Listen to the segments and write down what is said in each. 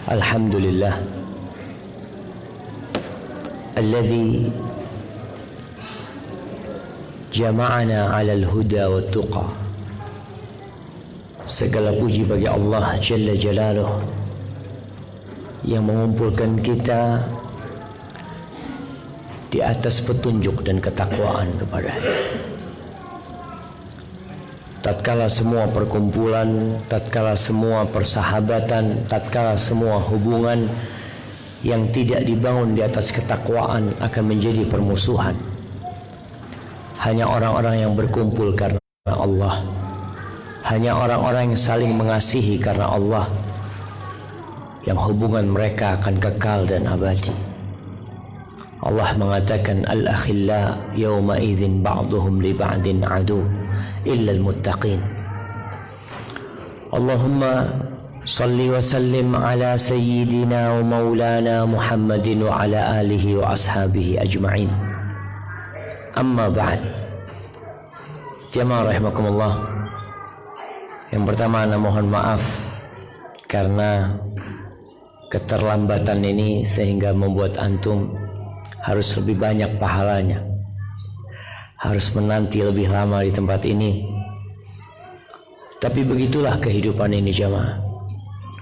Alhamdulillah Alladzi jama'ana 'alal huda wat tuqa. Segala puji bagi Allah Jalla Jalaluh yang mengumpulkan kita di atas petunjuk dan ketakwaan kepada-Nya. Tatkala semua perkumpulan, tatkala semua persahabatan, tatkala semua hubungan yang tidak dibangun di atas ketakwaan akan menjadi permusuhan. Hanya orang-orang yang berkumpul karena Allah, hanya orang-orang yang saling mengasihi karena Allah, yang hubungan mereka akan kekal dan abadi. Allah mengatakan al-akhilla yawma idzin ba'duhum li ba'din adu illa al-muttaqin. Allahumma salli wa sallim ala sayyidina wa maulana Muhammadin wa ala alihi wa ashabihi ajma'in. Amma ba'd. Jamaah rahimakumullah. Yang pertama, ana mohon maaf karena keterlambatan ini sehingga membuat antum harus lebih banyak pahalanya, harus menanti lebih lama di tempat ini. Tapi begitulah kehidupan ini jamaah.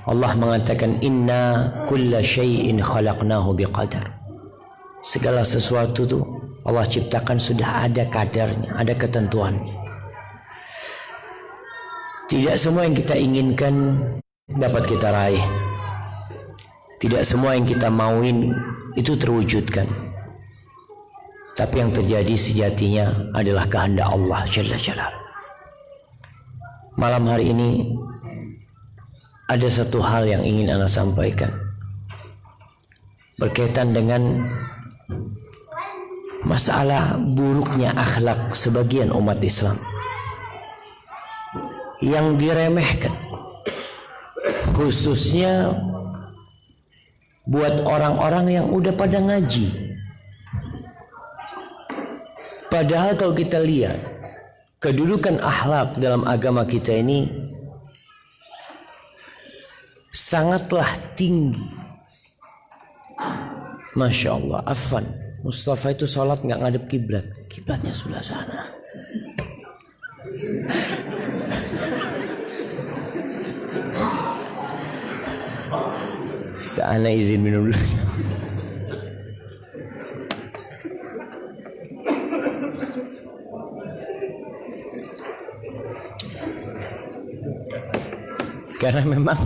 Allah mengatakan inna kulla syai'in khalaqnahu biqadar. Segala sesuatu itu Allah ciptakan sudah ada kadarnya, ada ketentuannya. Tidak semua yang kita inginkan dapat kita raih. Tidak semua yang kita mauin itu terwujudkan. Tapi yang terjadi sejatinya adalah kehendak Allah Jalla Jalaluh. Malam hari ini ada satu hal yang ingin ana sampaikan berkaitan dengan masalah buruknya akhlak sebagian umat Islam yang diremehkan, khususnya buat orang-orang yang udah pada ngaji. Padahal kalau kita lihat kedudukan akhlak dalam agama kita ini sangatlah tinggi. Masya Allah. Afwan, Mustafa itu sholat nggak ngadep kiblat, kiblatnya sebelah sana. Ana izin minum dulu. Karena memang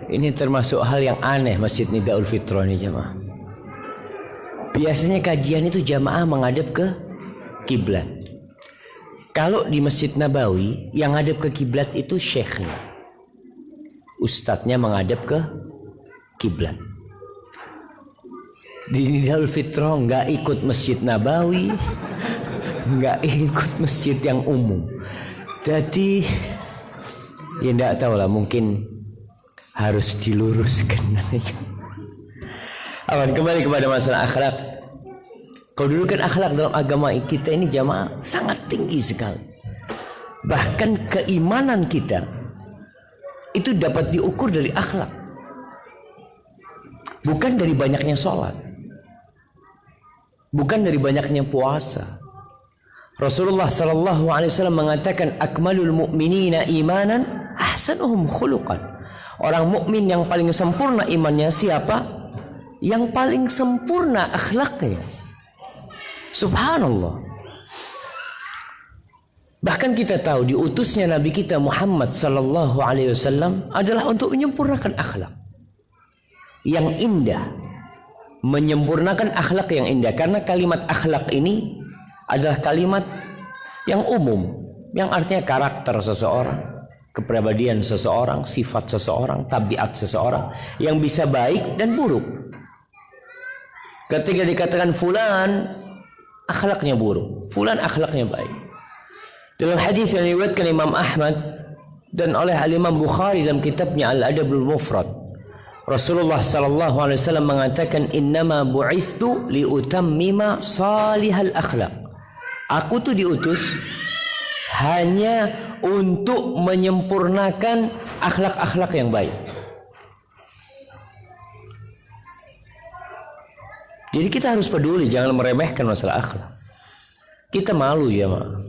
ini termasuk hal yang aneh Masjid Nidaul Fitrah ini jamaah. Biasanya kajian itu jamaah menghadap ke kiblat. Kalau di Masjid Nabawi yang ngadep ke kiblat itu syekhnya, ustadznya menghadap ke kiblat. Di Nidaul Fitrah nggak ikut Masjid Nabawi, nggak ikut masjid yang umum. Jadi ya enggak tahu lah, mungkin harus diluruskan nanti. Awan, kembali kepada masalah akhlak. Kedudukan akhlak dalam agama kita ini jamaah sangat tinggi sekali. Bahkan keimanan kita itu dapat diukur dari akhlak, bukan dari banyaknya sholat, bukan dari banyaknya puasa. Rasulullah sallallahu alaihi wasallam mengatakan akmalul mu'minina imanan ahsanuhum khuluqan. Orang mukmin yang paling sempurna imannya siapa? Yang paling sempurna akhlaknya. Subhanallah. Bahkan kita tahu diutusnya Nabi kita Muhammad sallallahu alaihi wasallam adalah untuk menyempurnakan akhlak yang indah, menyempurnakan akhlak yang indah. Karena kalimat akhlak ini adalah kalimat yang umum, yang artinya karakter seseorang, kepribadian seseorang, sifat seseorang, tabiat seseorang yang bisa baik dan buruk. Ketika dikatakan fulan akhlaknya buruk, fulan akhlaknya baik. Dalam hadis yang diriwayatkan Imam Ahmad dan oleh Imam Bukhari dalam kitabnya Al-Adabul Mufrad, Rasulullah sallallahu alaihi wasallam mengatakan innama bu'ithu liutammima salihal akhlak. Aku tuh diutus hanya untuk menyempurnakan akhlak-akhlak yang baik. Jadi kita harus peduli, jangan meremehkan masalah akhlak. Kita malu jemaah.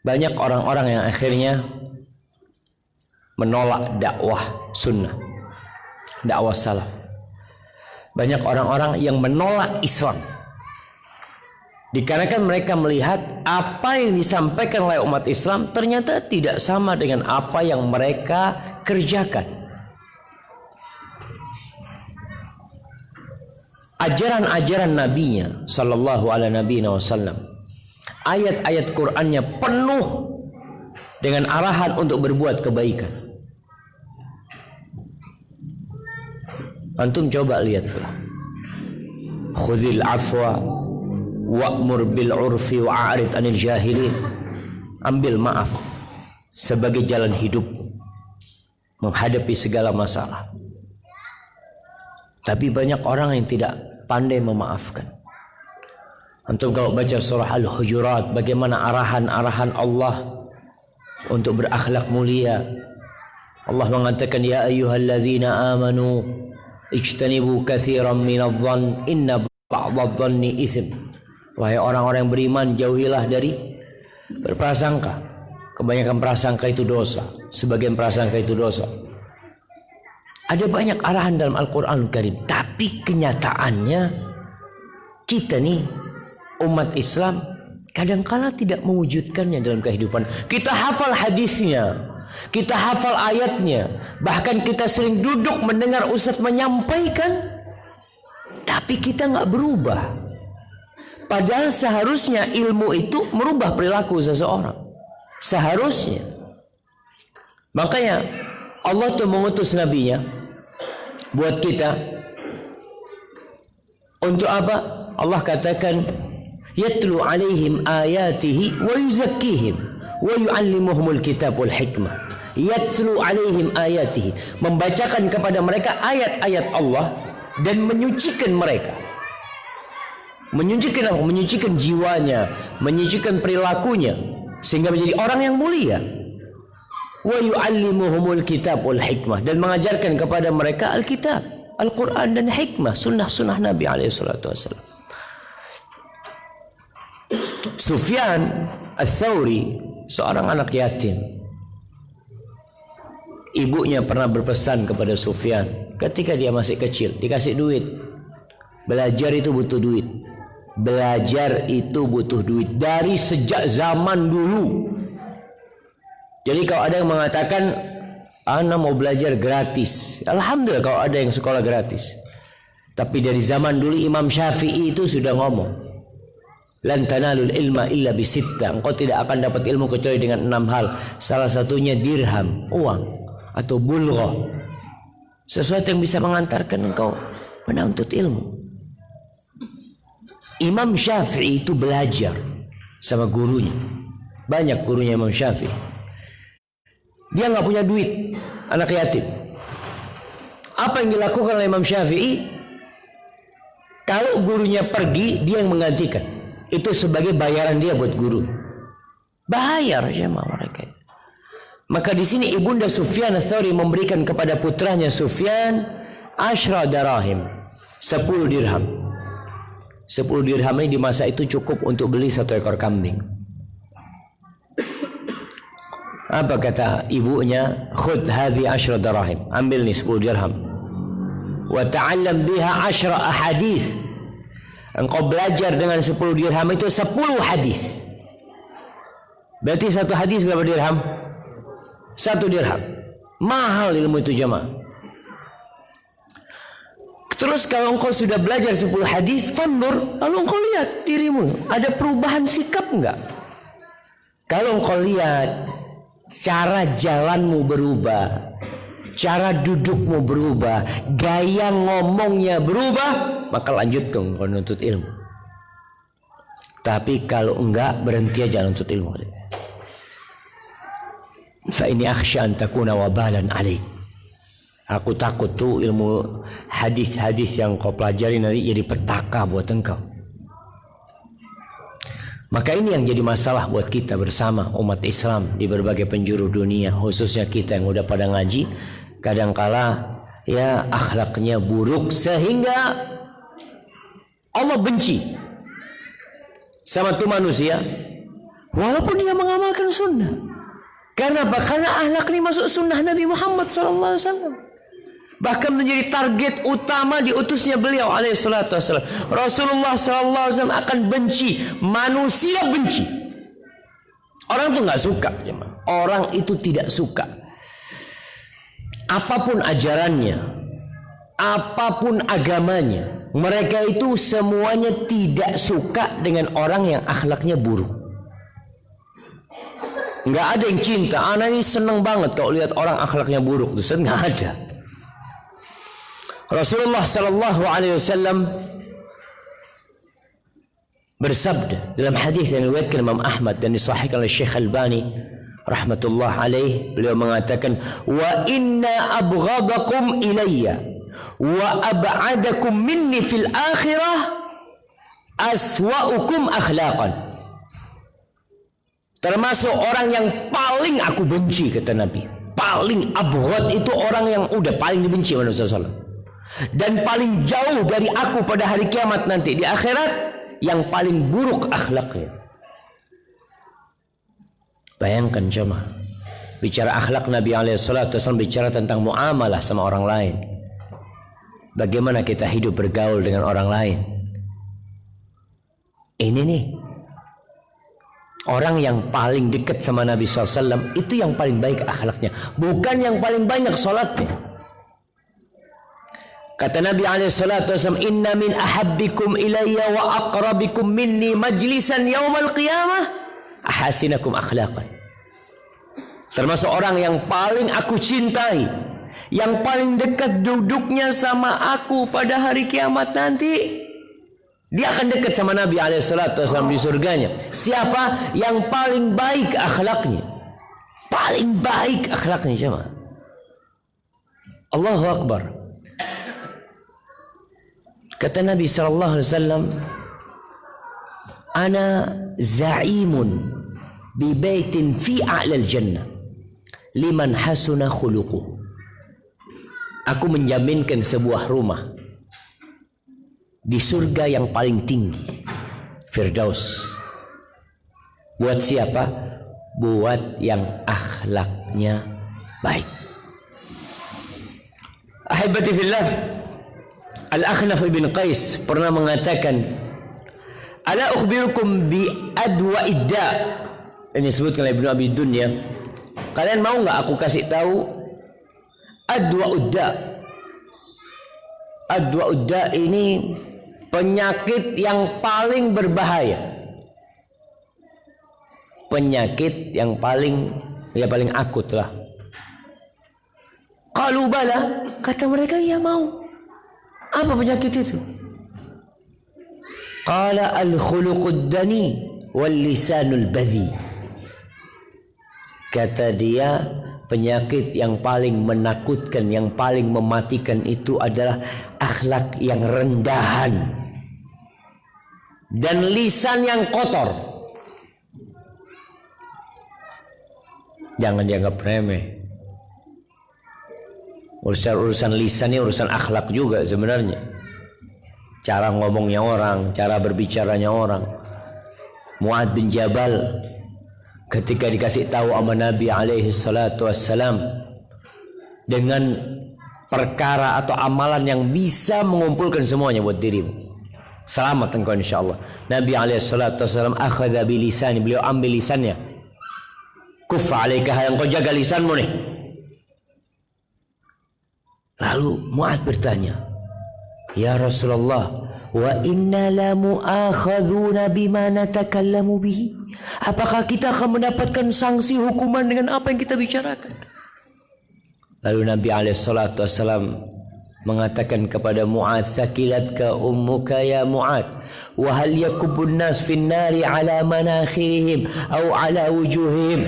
Banyak orang-orang yang akhirnya menolak dakwah sunnah, dakwah salaf. Banyak orang-orang yang menolak Islam dikarenakan mereka melihat apa yang disampaikan oleh umat Islam ternyata tidak sama dengan apa yang mereka kerjakan. Ajaran-ajaran nabinya sallallahu alaihi wasallam, ayat-ayat Qur'annya penuh dengan arahan untuk berbuat kebaikan. Antum coba lihatlah, khudhil afwa wa'mur bil urfi wa'arid anil jahilin. Ambil maaf sebagai jalan hidup menghadapi segala masalah. Tapi banyak orang yang tidak pandai memaafkan. Antum kalau baca surah Al-Hujurat, bagaimana arahan-arahan Allah untuk berakhlak mulia. Allah mengatakan, ya ayyuhalladzina amanu ijtanibu katsiran minadh-dhann inna ba'dadh-dhanni itsm. Wahai orang-orang yang beriman, jauhilah dari berprasangka. Kebanyakan prasangka itu dosa, sebagian prasangka itu dosa. Ada banyak arahan dalam Al-Quran Karim, tapi kenyataannya kita nih umat Islam kadangkala tidak mewujudkannya dalam kehidupan. Kita hafal hadisnya, kita hafal ayatnya, bahkan kita sering duduk mendengar ustaz menyampaikan, tapi kita nggak berubah. Padahal seharusnya ilmu itu merubah perilaku seseorang. Seharusnya. Makanya Allah tuh mengutus nabinya buat kita untuk apa? Allah katakan, yatlu alaihim ayatihi wa yuzakkihim wa yuallimuhumul kitab wal hikmah. Yatlu alaihim ayatihi, membacakan kepada mereka ayat-ayat Allah dan menyucikan mereka. Menyucikan apa? Menyucikan jiwanya, menyucikan perilakunya sehingga menjadi orang yang mulia. Wa yu'allimuhumul kitab wal hikmah, dan mengajarkan kepada mereka Alkitab, Al-Quran dan hikmah, sunnah-sunnah Nabi alaihissalatu wassalam. Sufyan Ats-Tsauri seorang anak yatim. Ibunya pernah berpesan kepada Sufyan ketika dia masih kecil, dikasih duit. Belajar itu butuh duit. Belajar itu butuh duit dari sejak zaman dulu. Jadi kalau ada yang mengatakan anak mau belajar gratis, alhamdulillah kalau ada yang sekolah gratis. Tapi dari zaman dulu Imam Syafi'i itu sudah ngomong, lan tanalul ilma illa bisitta. Engkau tidak akan dapat ilmu kecuali dengan 6 hal. Salah satunya dirham, uang, atau bulghah, sesuatu yang bisa mengantarkan engkau menuntut ilmu. Imam Syafi'i itu belajar sama gurunya. Banyak gurunya Imam Syafi'i. Dia nggak punya duit, anak yatim. Apa yang dilakukan oleh Imam Syafi'i? Kalau gurunya pergi, dia yang menggantikan. Itu sebagai bayaran dia buat guru. Bayar sama mereka. Maka di sini ibunda Sufyan Ats-Tsauri memberikan kepada putranya Sufyan 10 darahim, 10 dirham. 10 dirham ini di masa itu cukup untuk beli 1 ekor kambing. Apa kata ibunya? Khudh hadhi 10 darahim, ambil nih 10 dirham. Wa ta'allam biha 10 ahadits. Engkau belajar dengan 10 dirham itu 10 hadis. Berarti satu hadis berapa dirham? 1 dirham. Mahal ilmu itu jemaah. Terus kalau engkau sudah belajar 10 hadis, fandur, lalu engkau lihat dirimu, ada perubahan sikap enggak? Kalau engkau lihat cara jalanmu berubah, cara dudukmu berubah, gaya ngomongnya berubah, maka lanjutkan engkau nuntut ilmu. Tapi kalau enggak, berhenti aja nuntut ilmu. Fa ini akhsha an takuna wabalan alaik. Aku takut tuh ilmu hadis-hadis yang kau pelajari nanti jadi petaka buat engkau. Maka ini yang jadi masalah buat kita bersama umat Islam di berbagai penjuru dunia, khususnya kita yang udah pada ngaji. Kadangkala ya akhlaknya buruk sehingga Allah benci sama tu manusia walaupun dia mengamalkan sunnah. Karena apa? Karena akhlak ini masuk sunnah Nabi Muhammad SAW. Bahkan menjadi target utama diutusnya beliau alaihi salatu wassalam. Rasulullah SAW akan benci, manusia benci. Orang itu nggak suka, orang itu tidak suka. Apapun ajarannya, apapun agamanya, mereka itu semuanya tidak suka dengan orang yang akhlaknya buruk. Nggak ada yang cinta. Anak ini seneng banget kalau lihat orang akhlaknya buruk. Terus nggak ada. Rasulullah sallallahu alaihi wasallam bersabda dalam hadis yang diriwayatkan Imam Ahmad dan disahihkan oleh Syekh Albani rahmatullah alaih, beliau mengatakan, wa inna abghadakum ilayya wa ab'adakum minni fil akhirah aswa'ukum akhlaqan. Termasuk orang yang paling aku benci, kata Nabi. Paling abghad itu orang yang udah paling dibenci oleh Rasulullah SAW. Dan paling jauh dari aku pada hari kiamat nanti di akhirat, yang paling buruk akhlaknya. Bayangkan jemaah, bicara akhlak Nabi SAW, bicara tentang muamalah sama orang lain. Bagaimana kita hidup bergaul dengan orang lain. Ini nih, orang yang paling dekat sama Nabi SAW itu yang paling baik akhlaknya, bukan yang paling banyak sholatnya. Kata Nabi SAW, inna min ahabbikum ilayya wa aqrabikum minni majlisan yawmal qiyamah ahasinakum akhlaqan. Termasuk orang yang paling aku cintai, yang paling dekat duduknya sama aku pada hari kiamat nanti, dia akan dekat sama Nabi SAW di surganya. Siapa yang paling baik akhlaknya? Paling baik akhlaknya jemaah. Allahu Akbar. Kata Nabi SAW, ana za'imun bi baitin fi a'lal jannah liman hasuna khuluquh. Aku menjaminkan sebuah rumah di surga yang paling tinggi, Firdaus. Buat siapa? Buat yang akhlaknya baik. Ahibati fillah, Al-Akhnaf bin Qais pernah mengatakan, ala ukhbirukum bi adwa idda. Ini disebutkan oleh Ibnu Abi Dunya. Kalian mau nggak aku kasih tahu adwa udda? Adwa udda ini penyakit yang paling berbahaya. Penyakit yang paling akut lah. Qalu bala, kata mereka, ya mau. Apa penyakit itu? Qala al-khuluqud dani wal lisanul badhi. Kata dia, penyakit yang paling menakutkan, yang paling mematikan itu adalah akhlak yang rendahan dan lisan yang kotor. Jangan dianggap remeh. Urusan lisan ini urusan akhlak juga sebenarnya. Cara ngomongnya orang, cara berbicaranya orang. Mu'adz bin Jabal ketika dikasih tahu sama Nabi alaihi salatu wassalam dengan perkara atau amalan yang bisa mengumpulkan semuanya buat dirimu, selamat engkau insyaallah. Nabi alaihi salatu wassalam akhadha bilisani, beliau ambil lisannya. Kuffa alaika, yang kau jaga lisanmu nih. Lalu Mu'adz bertanya, ya Rasulullah, wa inna la mu'akhadhuna bima natakallamu bihi. Apakah kita akan mendapatkan sanksi hukuman dengan apa yang kita bicarakan? Lalu Nabi SAW mengatakan kepada Mu'adz, sakilatka ummuka ya Mu'adz, wa hal yakubun nas fin nari ala manakhirihim au ala wujuhihim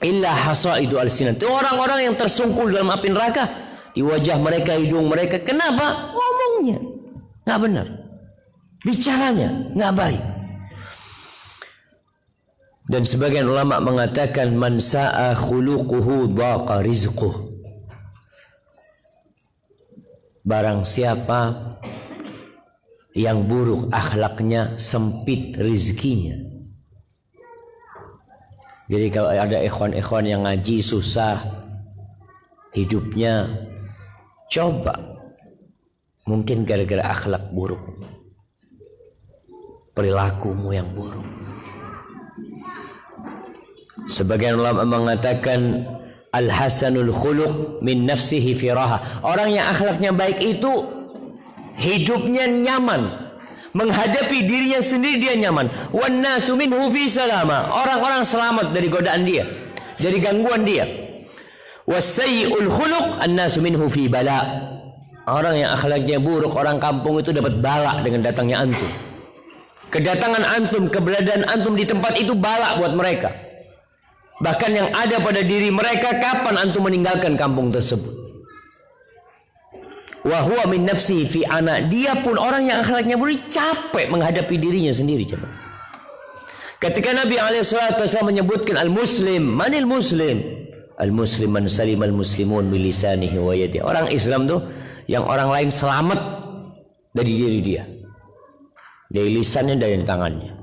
illa hasaidu alsinat. Orang-orang yang tersungkul dalam api neraka, di wajah mereka, hidung mereka. Kenapa? Ngomongnya nggak benar, bicaranya nggak baik. Dan sebagian ulama mengatakan, man sa'a khuluquhu dhaqa rizquh. Barang siapa Yang buruk akhlaknya, sempit rizkinya. Jadi kalau ada ikhwan-ikhwan yang ngaji susah hidupnya, coba, mungkin gara-gara akhlak buruk, perilakumu yang buruk. Sebagian ulama mengatakan al-hasanul khuluq min nafsihi firaha. Orang yang akhlaknya baik itu hidupnya nyaman, menghadapi dirinya sendiri dia nyaman. Wan nasu minhu fi salama. Orang-orang selamat dari godaan dia, dari gangguan dia. Wasayyi'ul khuluq an-nasu minhu fi bala. Orang yang akhlaknya buruk, orang kampung itu dapat bala dengan datangnya antum. Kedatangan antum, keberadaan antum di tempat itu bala buat mereka. Bahkan yang ada pada diri mereka, kapan antum meninggalkan kampung tersebut. Wa huwa min nafsi fi ana. Dia pun orang yang akhlaknya buruk capek menghadapi dirinya sendiri. Coba. Ketika Nabi SAW menyebutkan al-muslim, manil muslim? Al-muslim man salim al-muslimun min lisanihi wa yadihi. Orang Islam tuh yang orang lain selamat dari diri dia, dari lisannya, dari tangannya.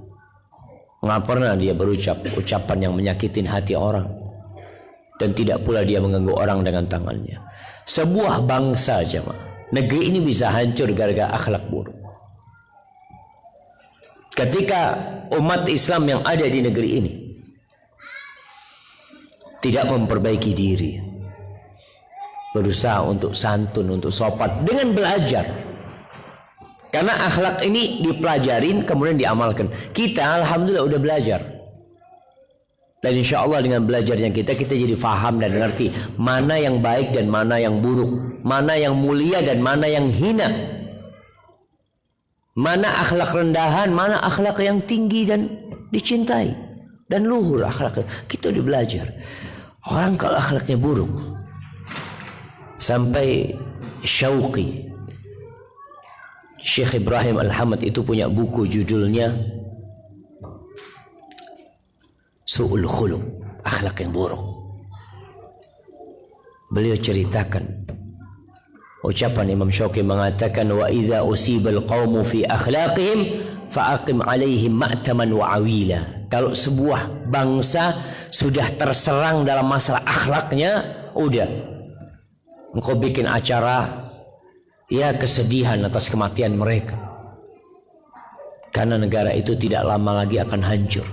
Nggak pernah dia berucap ucapan yang menyakitin hati orang, dan tidak pula dia mengganggu orang dengan tangannya. Sebuah bangsa, jemaah, negeri ini bisa hancur gara-gara akhlak buruk. Ketika umat Islam yang ada di negeri ini tidak memperbaiki diri, berusaha untuk santun, untuk sopan dengan belajar. Karena akhlak ini dipelajarin kemudian diamalkan. Kita alhamdulillah udah belajar. Dan insya Allah dengan belajarnya kita jadi faham dan ngerti mana yang baik dan mana yang buruk, mana yang mulia dan mana yang hina, mana akhlak rendahan, mana akhlak yang tinggi dan dicintai dan luhur akhlak. Kita udah belajar. Orang kalau akhlaknya buruk, sampai Syauqi, Syekh Ibrahim Al-Hamad itu punya buku judulnya Su'ul Khuluq, akhlak yang buruk. Beliau ceritakan ucapan Imam Syauqi mengatakan, wa idza usibal qaumu fi akhlaqihim fa'aqim alaihim ma'taman wa awila. Kalau sebuah bangsa sudah terserang dalam masalah akhlaknya, udah, engkau bikin acara ya kesedihan atas kematian mereka, karena negara itu tidak lama lagi akan hancur.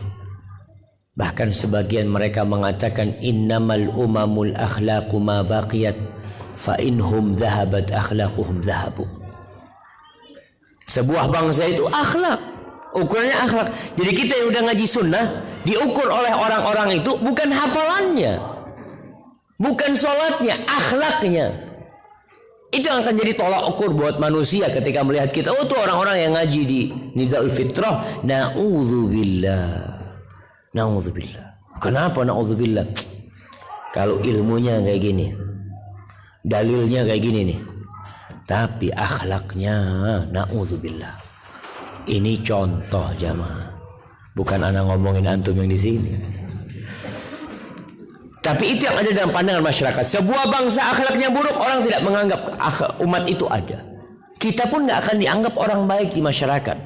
Bahkan sebagian mereka mengatakan innamal umamul akhlaqu ma baqiyat fa inhum dhahabat akhlaquhum dhahabu. Sebuah bangsa itu akhlak, ukurannya akhlak. Jadi kita yang udah ngaji sunnah diukur oleh orang-orang itu bukan hafalannya, bukan sholatnya, akhlaknya. Itu akan jadi tolak ukur buat manusia ketika melihat kita. Oh, tuh orang-orang yang ngaji di Nidaul Fitrah. Na'udzubillah. Na'udzubillah. Kenapa na'udzubillah? Kalau ilmunya kayak gini, dalilnya kayak gini nih, tapi akhlaknya na'udzubillah. Ini contoh jamaah. Bukan anak ngomongin antum yang di sini. Tapi itu yang ada dalam pandangan masyarakat. Sebuah bangsa akhlaknya buruk, orang tidak menganggap umat itu ada. Kita pun nggak akan dianggap orang baik di masyarakat.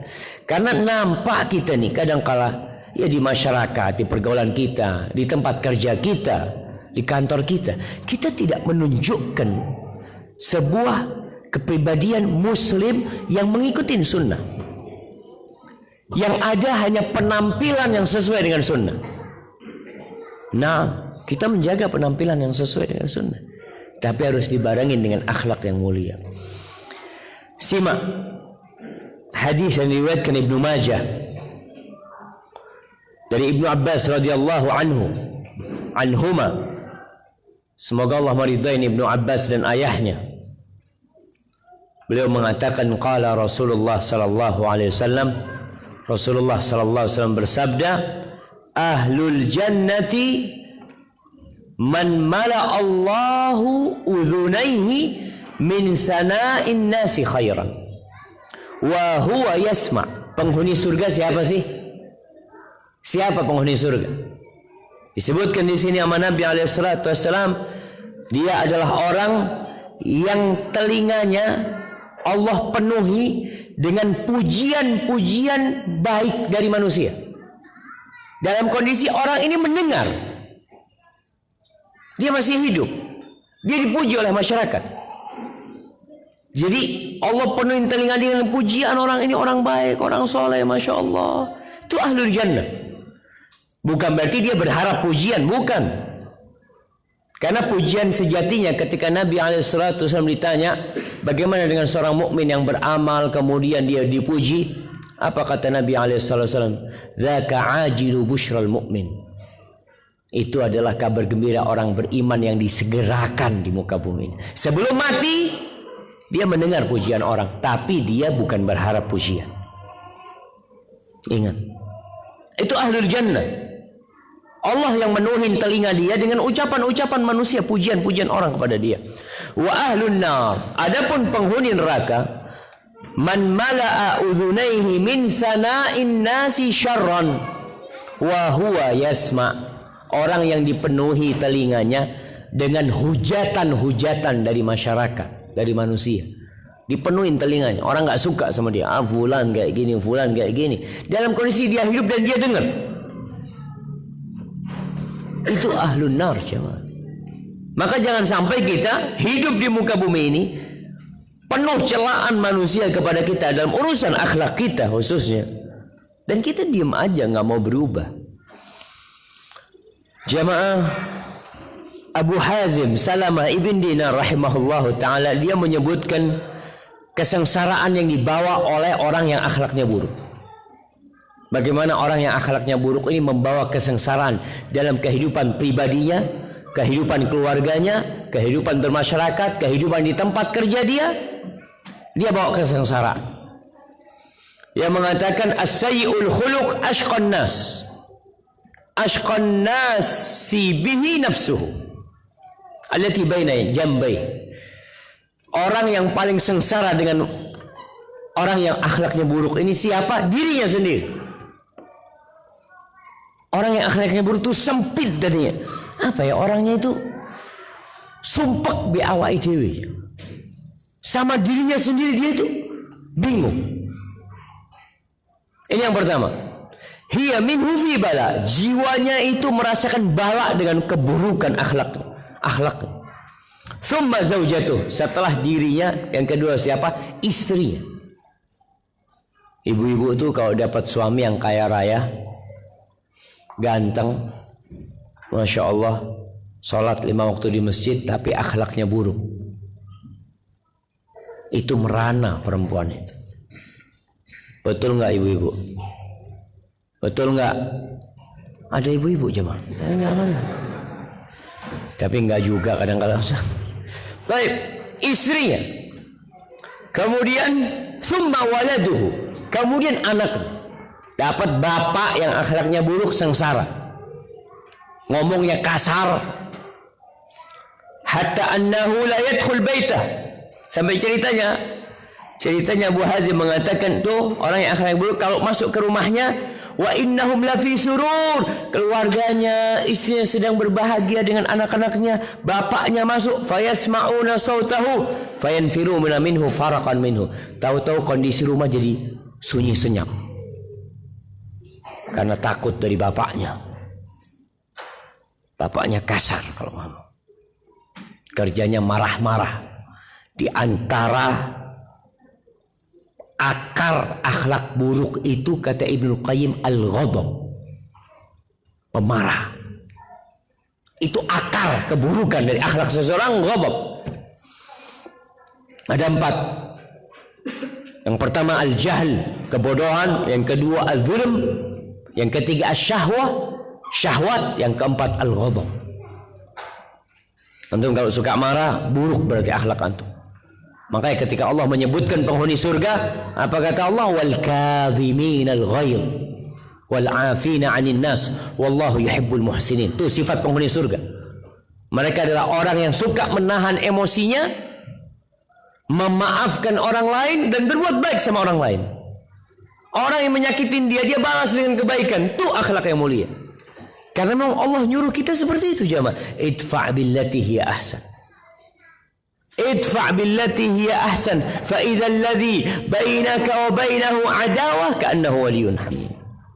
Karena nampak kita nih kadangkala ya di masyarakat, di pergaulan kita, di tempat kerja kita, di kantor kita, kita tidak menunjukkan sebuah kepribadian muslim yang mengikuti sunnah. Yang ada hanya penampilan yang sesuai dengan sunnah. Nah, kita menjaga penampilan yang sesuai dengan sunnah, tapi harus dibarengin dengan akhlak yang mulia. Simak hadis yang diriwayatkan Ibnu Majah dari Ibnu Abbas radhiyallahu anhuma. Semoga Allah meridai Ibnu Abbas dan ayahnya. Beliau mengatakan qala Rasulullah sallallahu alaihi wasallam, Rasulullah sallallahu alaihi wasallam bersabda, ahlul jannati man mala Allahu udhunaihi min sana'in nasi khairan wa huwa yasma'. Penghuni surga siapa sih? Siapa penghuni surga? Disebutkan di sini sama Nabi alaihi salatu wasallam, dia adalah orang yang telinganya Allah penuhi dengan pujian-pujian baik dari manusia. Dalam kondisi orang ini mendengar, dia masih hidup, dia dipuji oleh masyarakat. Jadi Allah penuhi telinga dia dengan pujian orang ini orang baik, orang soleh, masya Allah. Itu ahlul jannah. Bukan berarti dia berharap pujian, bukan. Karena pujian sejatinya ketika Nabi SAW ditanya bagaimana dengan seorang mukmin yang beramal kemudian dia dipuji, apa kata Nabi SAW? Dzaka ajilu busyral mu'min. Itu adalah kabar gembira orang beriman yang disegerakan di muka bumi. Sebelum mati dia mendengar pujian orang, tapi dia bukan berharap pujian. Ingat, itu ahlul jannah. Allah yang menuhin telinga dia dengan ucapan-ucapan manusia, pujian-pujian orang kepada dia. Wa ahlun nar, adapun penghuni neraka, man mala'a udhunaihi min sana'in nasi syarran wa huwa yasma'. Orang yang dipenuhi telinganya dengan hujatan-hujatan dari masyarakat, dari manusia. Dipenuhi telinganya, orang enggak suka sama dia. Fulan kayak gini, fulan kayak gini. Dalam kondisi dia hidup dan dia dengar. Itu ahlun nar, jemaah. Maka jangan sampai kita hidup di muka bumi ini penuh celaan manusia kepada kita dalam urusan akhlak kita khususnya, dan kita diam aja nggak mau berubah. Jemaah, Abu Hazim Salamah ibn Dinar rahimahullahu taala, dia menyebutkan kesengsaraan yang dibawa oleh orang yang akhlaknya buruk. Bagaimana orang yang akhlaknya buruk ini membawa kesengsaraan dalam kehidupan pribadinya, kehidupan keluarganya, kehidupan bermasyarakat, kehidupan di tempat kerja dia bawa kesengsaraan. Yang mengatakan as-sayyi'ul khuluq ashqan nas. Ashqan nas si bihi nafsuhu allati baina jambayhi. Orang yang paling sengsara dengan orang yang akhlaknya buruk ini siapa? Dirinya sendiri. Orang yang akhlaknya buruk itu sempit tadinya. Apa ya, orangnya itu sumpek bi awake dhewe. Sama dirinya sendiri dia itu bingung. Ini yang pertama. Hiya minhu fi bala. Jiwanya itu merasakan bala dengan keburukan akhlaknya. Thumma zaujatuh. Setelah dirinya, yang kedua siapa? Istrinya. Ibu-ibu itu kalau dapat suami yang kaya raya, ganteng, masya Allah, sholat 5 waktu di masjid, tapi akhlaknya buruk, itu merana perempuan itu. Betul nggak ibu-ibu? Betul nggak? Ada ibu-ibu jemaah? Tapi nggak juga kadang-kadang. Baik, istrinya, kemudian summa waladuhu, kemudian anaknya. Dapat bapak yang akhlaknya buruk, sengsara, ngomongnya kasar, hatta annahu la yadkhul baitah. Sampai ceritanya Abu Hazim mengatakan tuh orang yang akhlaknya buruk kalau masuk ke rumahnya, wa innahum la fi surur, keluarganya, istrinya sedang berbahagia dengan anak-anaknya, bapaknya masuk, fayasma'una sautahu fayanfiru minhu faraqan minhu. Tahu-tahu kondisi rumah jadi sunyi senyap. Karena takut dari bapaknya. Bapaknya kasar kalau ngomong. Kerjanya marah-marah. Di antara akar akhlak buruk itu, kata Ibnu Qayyim, al-ghadab, pemarah. Itu akar keburukan dari akhlak seseorang, ghadab. Ada 4. Yang pertama al-jahl, kebodohan. Yang kedua al-zulm. Yang ketiga asyahwah, syahwat. Yang keempat al-ghadab. Antum kalau suka marah, buruk berarti akhlak antum. Makanya ketika Allah menyebutkan penghuni surga, apa kata Allah? Wal kadhiminal ghaidh wal 'afina 'anil nas wallahu yuhibbul muhsinin. Itu sifat penghuni surga. Mereka adalah orang yang suka menahan emosinya, memaafkan orang lain dan berbuat baik sama orang lain. Orang yang menyakitin dia balas dengan kebaikan. Itu akhlak yang mulia. Karena memang Allah nyuruh kita seperti itu, jamaah. Idfa' billati hiya ahsan. idfa' billati hiya ahsan fa idzal ladzi bainaka wa bainahu adawah ka'annahu waliyyun hamim.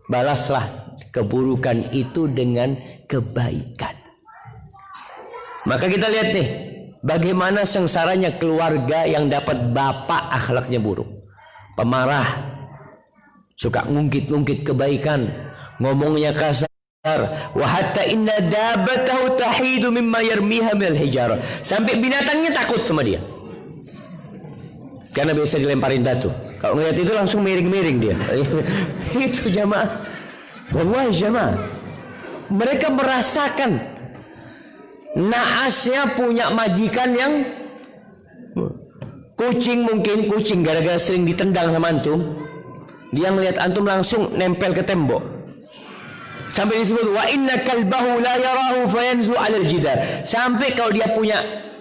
Balaslah keburukan itu dengan kebaikan. Maka kita lihat nih, bagaimana sengsaranya keluarga yang dapat bapak akhlaknya buruk, pemarah, suka ngungkit-ngungkit kebaikan, ngomongnya kasar. Wa hatta inna dabatahu tahidu mimma yarmiha minal hijarah. Sampai binatangnya takut sama dia. Karena biasa dilemparin batu. Kalau ngeliat itu langsung miring-miring dia. Itu jamaah. Wallahi jamaah. Mereka merasakan naasnya punya majikan yang kucing, mungkin kucing gara-gara sering ditendang sama antum. Dia ngeliat antum langsung nempel ke tembok. Sampai disebut wa inna kalbahu la yarahu fayanzu 'alal jidar. Sampai kalau dia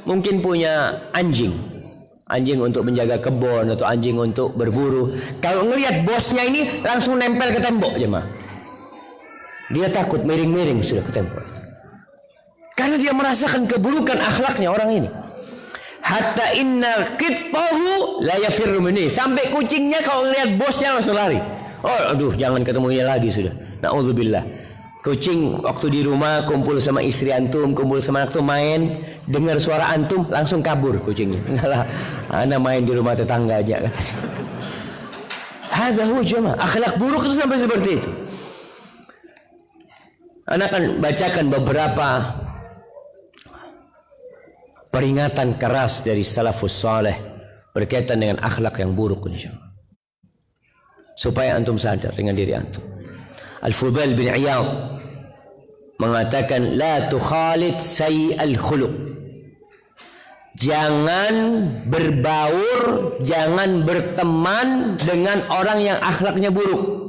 mungkin punya anjing untuk menjaga kebun atau anjing untuk berburu, kalau ngelihat bosnya ini langsung nempel ke tembok jemaah. Dia takut miring-miring sudah ke tembok. Karena dia merasakan keburukan akhlaknya orang ini. Hatta inna qitahu la yafirru minni. Sampai kucingnya kalau ngelihat bosnya langsung lari. Oh, aduh, jangan ketemunya lagi sudah. Na'udzubillah. Kucing waktu di rumah kumpul sama istri antum, kumpul sama anak tuh main, dengar suara antum langsung kabur kucingnya. Enggak, ana main di rumah tetangga aja katanya. Hadza huwa jamaah. Akhlak buruk itu sampai seperti itu. Ana akan bacakan beberapa peringatan keras dari salafus saleh berkaitan dengan akhlak yang buruk insyaallah. Supaya antum sadar dengan diri antum. Al-Fudail bin Iyad mengatakan la tukhalid sayyi'al khuluq. Jangan berbaur, jangan berteman dengan orang yang akhlaknya buruk.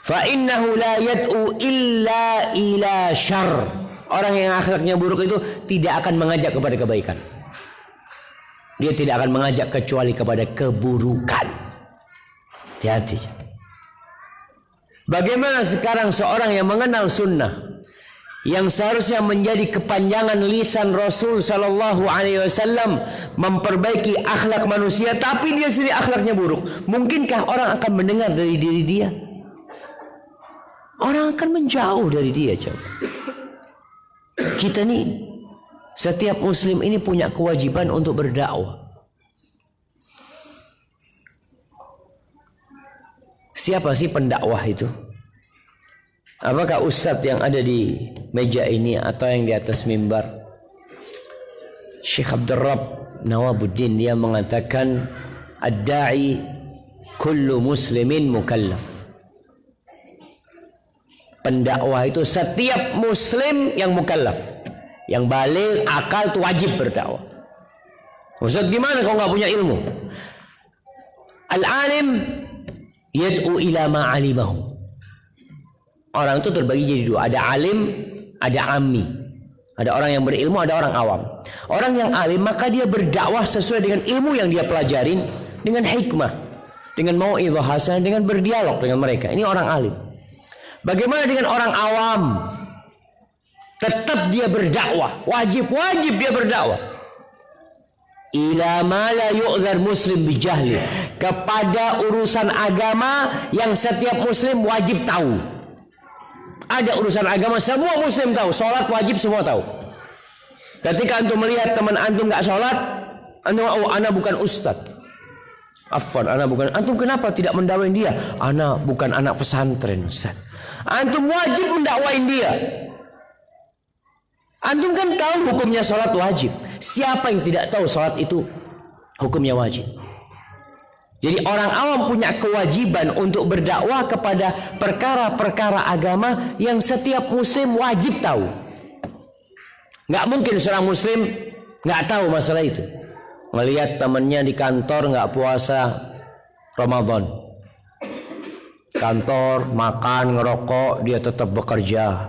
Fa innahu la yad'u illa ila syarr. Orang yang akhlaknya buruk itu tidak akan mengajak kepada kebaikan. Dia tidak akan mengajak kecuali kepada keburukan. Hati-hati. Bagaimana sekarang seorang yang mengenal sunnah, yang seharusnya menjadi kepanjangan lisan Rasul Sallallahu Alaihi Wasallam memperbaiki akhlak manusia, tapi dia sendiri akhlaknya buruk. Mungkinkah orang akan mendengar dari diri dia? Orang akan menjauh dari dia. Coba. Kita nih, setiap muslim ini punya kewajiban untuk berdakwah. Siapa sih pendakwah itu? Apakah ustadz yang ada di meja ini atau yang di atas mimbar? Syekh Abdul Rabb Nawabuddin dia mengatakan ad-da'i kullu muslimin mukallaf. Pendakwah itu setiap muslim yang mukallaf, yang baligh akal itu wajib berdakwah. Ustadz gimana kalau nggak punya ilmu? Al-alim yad'u ila ma'alimahu. Orang itu terbagi jadi dua. Ada alim, ada ammi. Ada orang yang berilmu, ada orang awam. Orang yang alim maka dia berdakwah sesuai dengan ilmu yang dia pelajarin, dengan hikmah, dengan mau'izah hasanah, dengan berdialog dengan mereka. Ini orang alim. Bagaimana dengan orang awam? Tetap dia berdakwah, wajib dia berdakwah. Ila ma la yu'dzar muslim bijahli, kepada urusan agama yang setiap muslim wajib tahu. Ada urusan agama semua muslim tahu, sholat wajib semua tahu. Ketika antum melihat teman antum nggak sholat, antum ana bukan ustadz. Afwan, ana bukan. Antum kenapa tidak mendakwain dia? Ana bukan anak pesantren, Ustaz. Antum wajib mendakwain dia. Antum kan tahu hukumnya sholat wajib. Siapa yang tidak tahu sholat itu hukumnya wajib? Jadi orang awam punya kewajiban untuk berdakwah kepada perkara-perkara agama yang setiap muslim wajib tahu. Nggak mungkin seorang muslim nggak tahu masalah itu. Melihat temannya di kantor nggak puasa Ramadan, kantor makan ngerokok, dia tetap bekerja.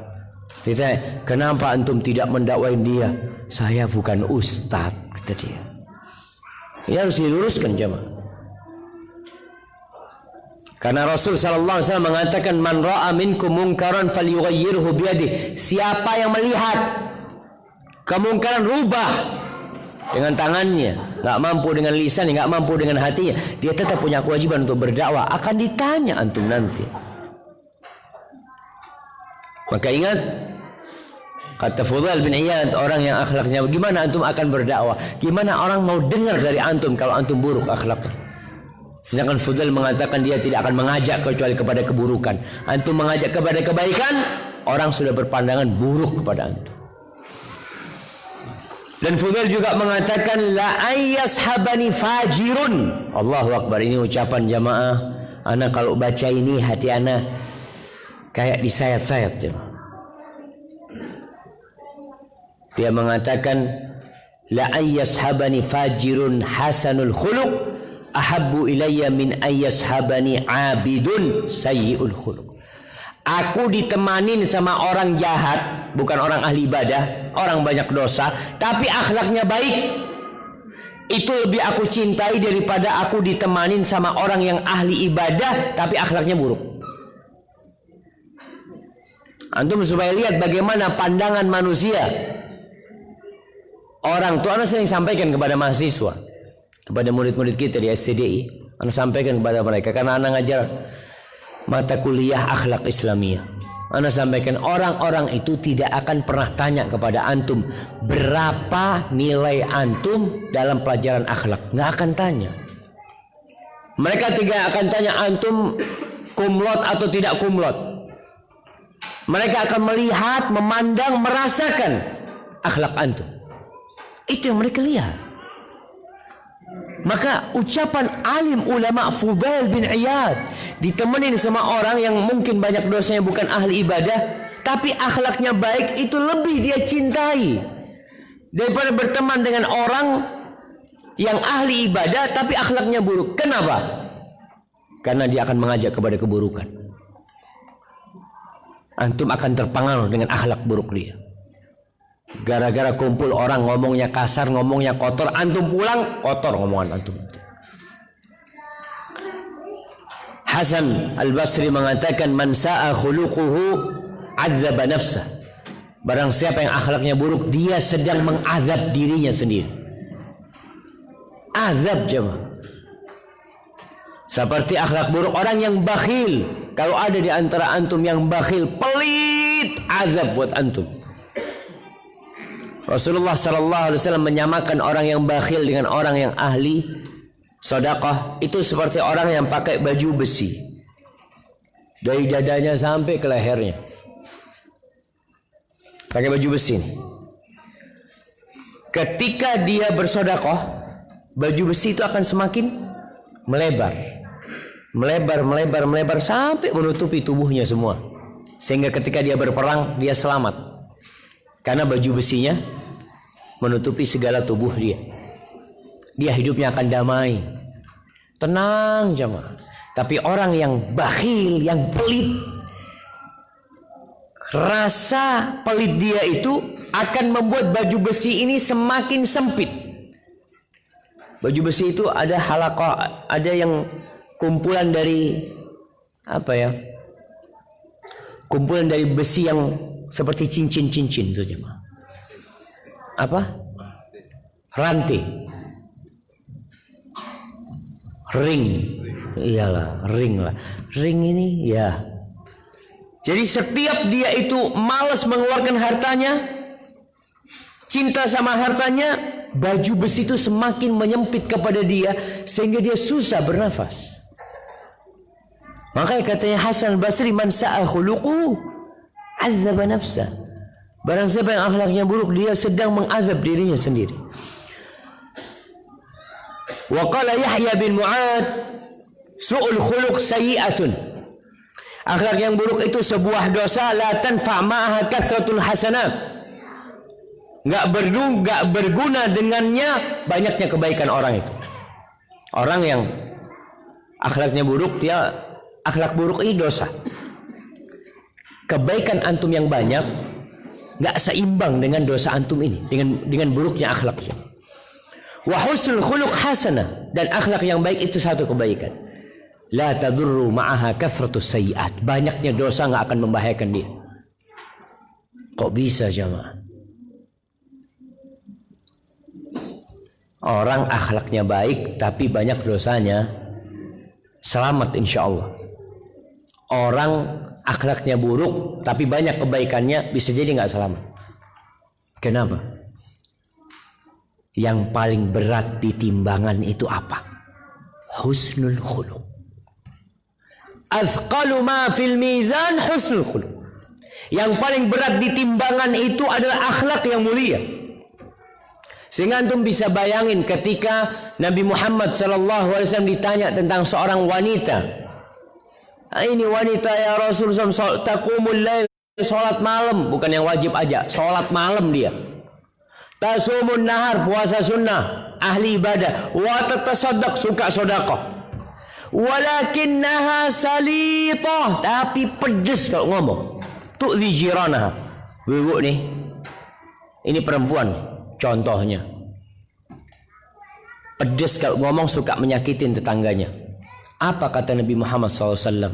Ditanya, kenapa antum tidak mendakwain dia? Saya bukan ustadz, kata dia. Ini harus diluruskan jemaah. Karena Rasul sallallahu alaihi wasallam mengatakan man ra'a minkum munkaran falyughayyirhu biyadihi. Siapa yang melihat kemungkaran rubah dengan tangannya, nggak mampu dengan lisannya, nggak mampu dengan hatinya, dia tetap punya kewajiban untuk berdakwah. Akan ditanya antum nanti. Maka ingat kata Fudail bin Iyad, orang yang akhlaknya gimana antum akan berdakwah? Gimana orang mau dengar dari antum kalau antum buruk akhlaknya? Sedangkan Fudail mengatakan dia tidak akan mengajak kecuali kepada keburukan. Antum mengajak kepada kebaikan, orang sudah berpandangan buruk kepada antum. Dan Fudail juga mengatakan la ayyashabani fajirun. Allahu Akbar, ini ucapan jamaah. Ana kalau baca ini hati ana kayak disayat-sayat jemaah. Dia mengatakan la ayyashabani fajirun hasanul khuluq ahabbu ilayya min ayyashabani abidun sayyi'ul khuluq. Aku ditemanin sama orang jahat, bukan orang ahli ibadah, orang banyak dosa, tapi akhlaknya baik. Itu lebih aku cintai daripada aku ditemanin sama orang yang ahli ibadah, tapi akhlaknya buruk. Antum supaya lihat bagaimana pandangan manusia. Orang tua, Anda sering sampaikan kepada mahasiswa, kepada murid-murid kita di STDI, Anda sampaikan kepada mereka, karena Anda ngajar mata kuliah akhlak Islamiyah. Anda sampaikan orang-orang itu tidak akan pernah tanya kepada antum berapa nilai antum dalam pelajaran akhlak. Nggak akan tanya. Mereka tidak akan tanya antum kumlot atau tidak kumlot. Mereka akan melihat, memandang, merasakan akhlak antum. Itu yang mereka lihat. Maka ucapan alim ulama Fudail bin Iyad ditemenin sama orang yang mungkin banyak dosanya, bukan ahli ibadah, tapi akhlaknya baik, itu lebih dia cintai daripada berteman dengan orang yang ahli ibadah tapi akhlaknya buruk. Kenapa? Karena dia akan mengajak kepada keburukan. Antum akan terpengaruh dengan akhlak buruk dia. Gara-gara kumpul orang ngomongnya kasar, ngomongnya kotor, antum pulang kotor ngomongan antum. Hasan Al-Basri mengatakan man sa'a khuluquhu adzaba nafsah. Barang siapa yang akhlaknya buruk, dia sedang mengazab dirinya sendiri. Azab jemaah. Seperti akhlak buruk orang yang bakhil. Kalau ada di antara antum yang bakhil, pelit, azab buat antum. Rasulullah SAW menyamakan orang yang bakhil dengan orang yang ahli sedekah. Itu seperti orang yang pakai baju besi dari dadanya sampai ke lehernya, pakai baju besi. Ketika dia bersedekah, baju besi itu akan semakin melebar, melebar sampai menutupi tubuhnya semua, sehingga ketika dia berperang dia selamat karena baju besinya menutupi segala tubuh dia. Dia hidupnya akan damai, tenang jemaah. Tapi orang yang bakhil, yang pelit, rasa pelit dia itu akan membuat baju besi ini semakin sempit. Baju besi itu ada halaqah, ada yang kumpulan dari apa ya? Kumpulan dari besi yang seperti cincin-cincin itu jemaah. Apa? Rantai. Ring. Iyalah, ring lah. Ring ini ya. Jadi setiap dia itu malas mengeluarkan hartanya, cinta sama hartanya, baju besi itu semakin menyempit kepada dia sehingga dia susah bernafas. Makanya katanya Hasan Al-Basri, man sa'a khuluquhu adzaba nafsah. Barang siapa yang akhlaknya buruk, dia sedang mengazab dirinya sendiri. Wa qala Yahya bin Mu'ad, su'ul khuluq sayyi'atun. Akhlak yang buruk itu sebuah dosa, la tanfa' ma'aha kathratul hasanat. Enggak berguna dengannya banyaknya kebaikan orang itu. Orang yang akhlaknya buruk, dia akhlak buruk ini dosa. Kebaikan antum yang banyak nggak seimbang dengan dosa antum ini, dengan buruknya akhlaknya. Wa husnul khuluq hasanah, dan akhlak yang baik itu satu kebaikan. La tadurru ma'aha kathratus sayyi'at. Banyaknya dosa nggak akan membahayakan dia. Kok bisa jamaah? Orang akhlaknya baik tapi banyak dosanya, selamat insya Allah. Orang akhlaknya buruk tapi banyak kebaikannya, bisa jadi nggak selamat. Kenapa? Yang paling berat di timbangan itu apa? Husnul khuluq. Athqalu ma fil mizan husnul khuluq. Yang paling berat di timbangan itu adalah akhlak yang mulia. Sehingga antum bisa bayangin ketika Nabi Muhammad SAW ditanya tentang seorang wanita. Ini wanita ya Rasulullah, taqumul lail, sholat malam, bukan yang wajib aja, sholat malam dia. Tasumun nahar, puasa sunnah, ahli ibadah. Wa tatasaddaq, suka sedekah. Walakinnaha salitah, tapi pedes kalau ngomong. Tu'dhi jiranaha. Ibu nih, ini perempuan nih. Contohnya, pedes kalau ngomong, suka menyakitin tetangganya. Apa kata Nabi Muhammad SAW?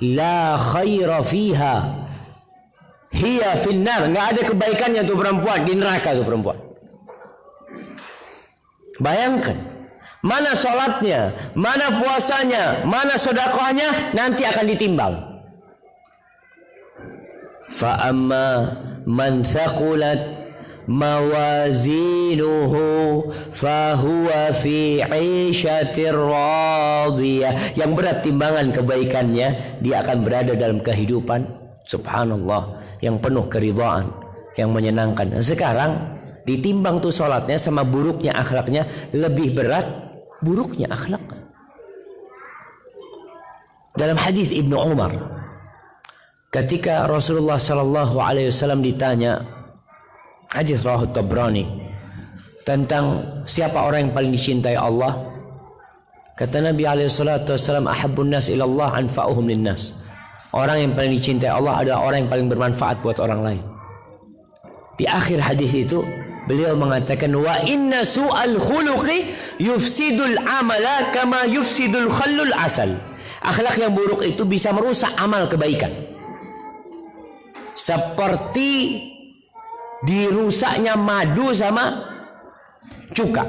La khaira fiha, hiya finnar. Nggak ada kebaikannya tuh perempuan, di neraka tuh perempuan. Bayangkan, mana sholatnya, mana puasanya, mana sedekahnya, nanti akan ditimbang. Fa amma man thaqulat mawazinuhu fahuwa fi 'ishatir radiyah. Yang berat timbangan kebaikannya, dia akan berada dalam kehidupan subhanallah yang penuh keridhaan, yang menyenangkan. Sekarang ditimbang tuh sholatnya sama buruknya akhlaknya, lebih berat buruknya akhlak. Dalam hadis Ibnu Umar, ketika Rasulullah SAW ditanya, hadis riwayat Tabrani, tentang siapa orang yang paling dicintai Allah, kata Nabi SAW, ahabbun nas ilallah anfa'uhum linnas. Orang yang paling dicintai Allah adalah orang yang paling bermanfaat buat orang lain. Di akhir hadis itu beliau mengatakan, wa inna su'al khuluqi yufsidul amala kama yufsidul khallul asal. Akhlak yang buruk itu bisa merusak amal kebaikan, seperti dirusaknya madu sama cuka.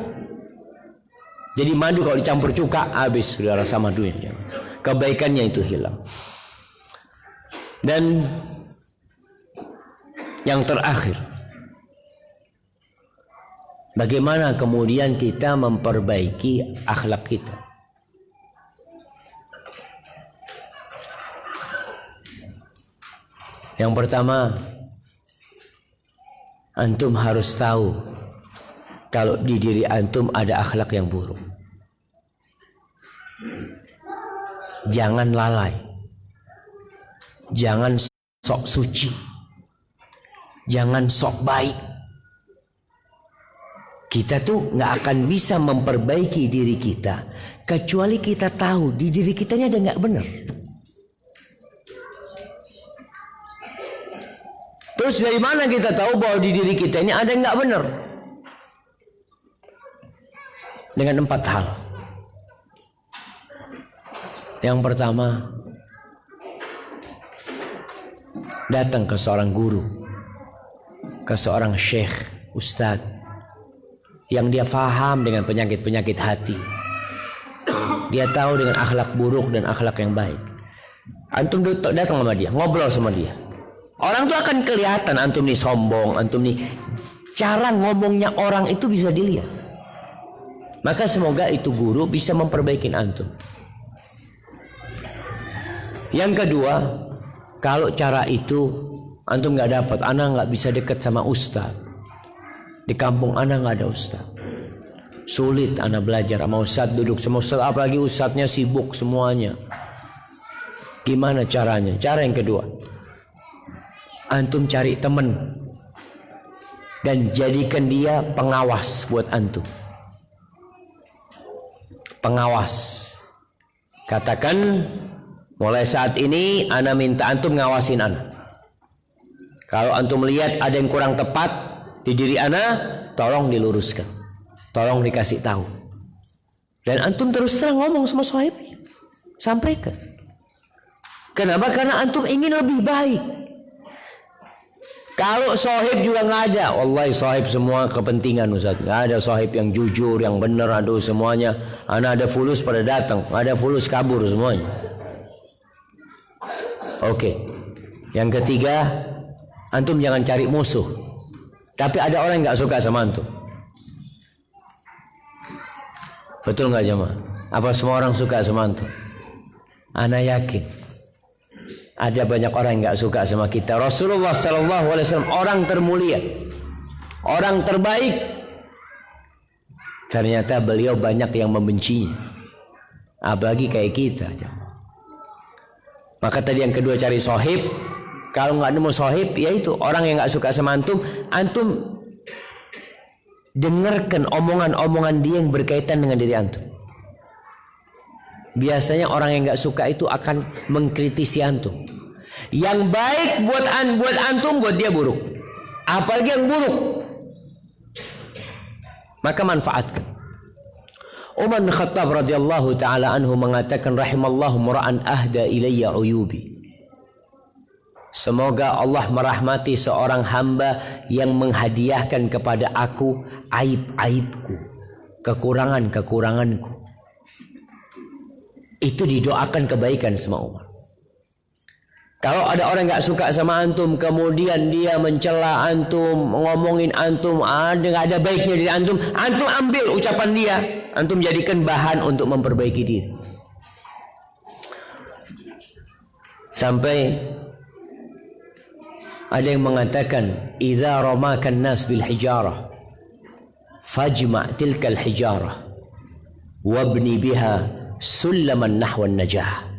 Jadi madu kalau dicampur cuka, habis sudah rasa madunya, kebaikannya itu hilang. Dan yang terakhir, bagaimana kemudian kita memperbaiki akhlak kita? Yang pertama, antum harus tahu kalau di diri antum ada akhlak yang buruk. Jangan lalai, jangan sok suci, jangan sok baik. Kita tuh nggak akan bisa memperbaiki diri kita kecuali kita tahu di diri kita ini ada nggak benar. Terus dari mana kita tahu bahwa di diri kita ini ada yang nggak benar? Dengan 4 hal. Yang pertama, datang ke seorang guru, ke seorang syekh, ustadz, yang dia faham dengan penyakit-penyakit hati. Dia tahu dengan akhlak buruk dan akhlak yang baik. Antum datang sama dia, ngobrol sama dia. Orang tuh akan kelihatan antum nih sombong, antum nih, cara ngomongnya orang itu bisa dilihat. Maka semoga itu guru bisa memperbaiki antum. Yang kedua, kalau cara itu antum nggak dapat, ana nggak bisa dekat sama ustaz. Di kampung ana nggak ada ustaz. Sulit ana belajar sama ustaz, duduk sama ustaz, apalagi ustaznya sibuk semuanya. Gimana caranya? Cara yang kedua, antum cari teman dan jadikan dia pengawas buat antum. Pengawas. Katakan, mulai saat ini ana minta antum ngawasin ana. Kalau antum lihat ada yang kurang tepat di diri ana, tolong diluruskan, tolong dikasih tahu. Dan antum terus terang ngomong sama sahibnya, sampaikan. Kenapa? Karena antum ingin lebih baik. Kalau sohib juga nggak ada. Wallahi sohib semua kepentingan Ustaz. Nggak ada sohib yang jujur, yang benar. Aduh semuanya. Anak ada fulus pada datang. Ada fulus kabur semuanya. Oke. Yang ketiga, antum jangan cari musuh. Tapi ada orang yang nggak suka sama antum. Betul nggak jemaah? Apa semua orang suka sama antum? Ana yakin ada banyak orang yang nggak suka sama kita. Rasulullah SAW orang termulia, orang terbaik. Ternyata beliau banyak yang membencinya. Apalagi kayak kita. Maka tadi yang kedua cari sohib. Kalau nggak nemu sohib, yaitu orang yang nggak suka sama antum. Antum dengarkan omongan-omongan dia yang berkaitan dengan diri antum. Biasanya orang yang nggak suka itu akan mengkritisi antum. Yang baik buat antum, buat dia buruk. Apalagi yang buruk, maka manfaatkan. Umar bin Khattab radhiyallahu taala anhu mengatakan, rahimallahu mura'an ahda ilayya uyubi. Semoga Allah merahmati seorang hamba yang menghadiahkan kepada aku aib-aibku, kekurangan-kekuranganku. Itu didoakan kebaikan sama Umar. Kalau ada orang nggak suka sama antum, kemudian dia mencela antum, ngomongin antum, nggak ada baiknya dari antum, antum ambil ucapan dia, antum jadikan bahan untuk memperbaiki diri. Sampai ada yang mengatakan, idza ramakan nas bil hijarah, fajma' tilkal hijarah, wabni biha sulaman nahwan najah.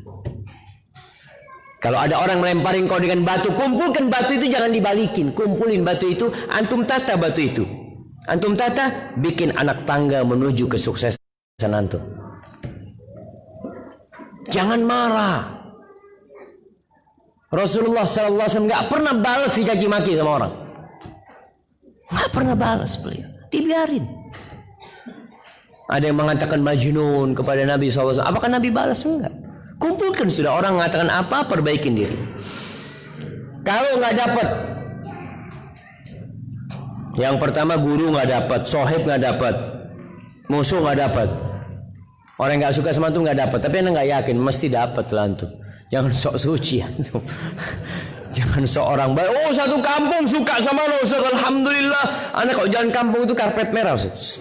Kalau ada orang melemparin kau dengan batu, kumpulkan batu itu, jangan dibalikin. Kumpulin batu itu, antum tata batu itu. Antum tata, bikin anak tangga menuju kesuksesan antum. Jangan marah. Rasulullah SAW nggak pernah balas dicaci maki sama orang. Nggak pernah balas beliau. Dibiarin. Ada yang mengatakan majnun kepada Nabi SAW. Apakah Nabi balas? Enggak. Kumpulkan sudah, orang mengatakan apa, perbaikin diri. Kalau nggak dapat, yang pertama guru nggak dapat, sohib nggak dapat, musuh nggak dapat, orang nggak suka sama antum nggak dapat. Tapi anda nggak yakin, mesti dapat lah antum. Jangan sok suci antum. Jangan seorang baik. Oh, satu kampung suka sama lo, Ustaz. Alhamdulillah. Anda kalau jalan kampung itu karpet merah, Ustaz.